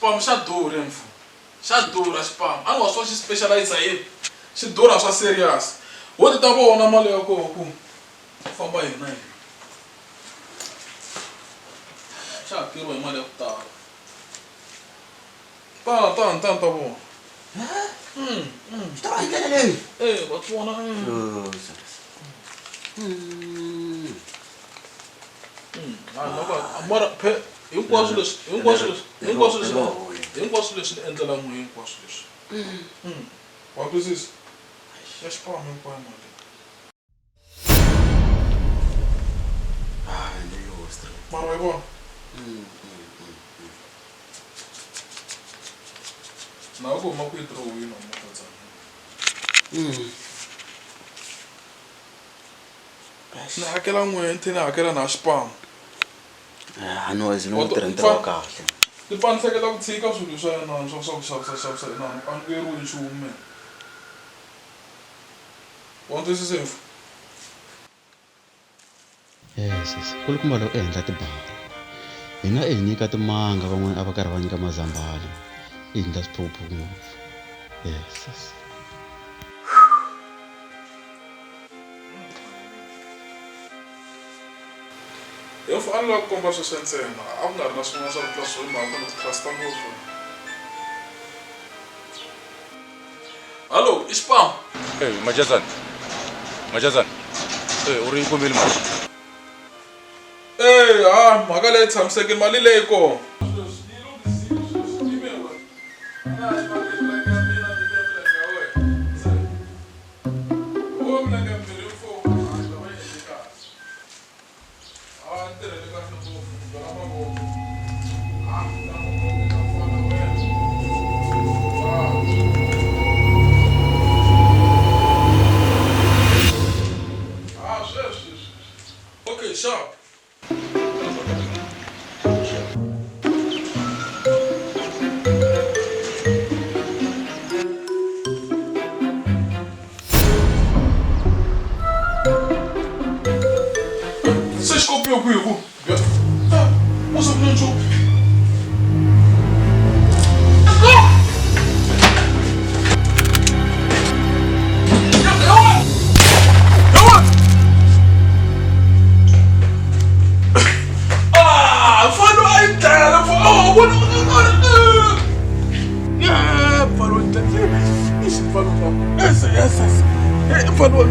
xipamo xa durha mfu. Xa durha xipamo. A ngo swa xi specialize hi xi durha swa serious. Wo ti ta vona mali ya koho ku famba hina hina. Xa tirha hi mali ya ku tala. Ta vona. Sta andlela leyi. Va vona. Mara hinkwaswo leswi endlela n'we hinkwaswo leswi. Wa twisisa? Ya xipamo hinkwayo mali. Mara wa yi vona? Na ku huma ku yi dirohile na Tanzania. Ni hakela n'hweti ni hakela na xipamo. Noise no tirha ntirho wa kahle. Tipani hleketa ku tshika swilo swa yena swa ku xavisa inani a ni vuyeriwi nchumu mina. Wa twisisa mfu? Yes, kulukumba loko ehenhla tibara. Hina hi nyika timanga van'wana a va karhi va nyika mazambhala. Hi endla swiphuphu ngopfu. Yes. Mfu a ni lava ku komba sweswo ntsena a ku nga ri na swin'wana swa ku tlula swo hi mhaka loko trust ngopfu. Hallo, i xipamo? Majazan. U ri yikumile mali. Mhaka leyi tshamisekile mali leyi kona. Okay, sharp. Vocês copiam comigo? Mas eu não jogo. Falou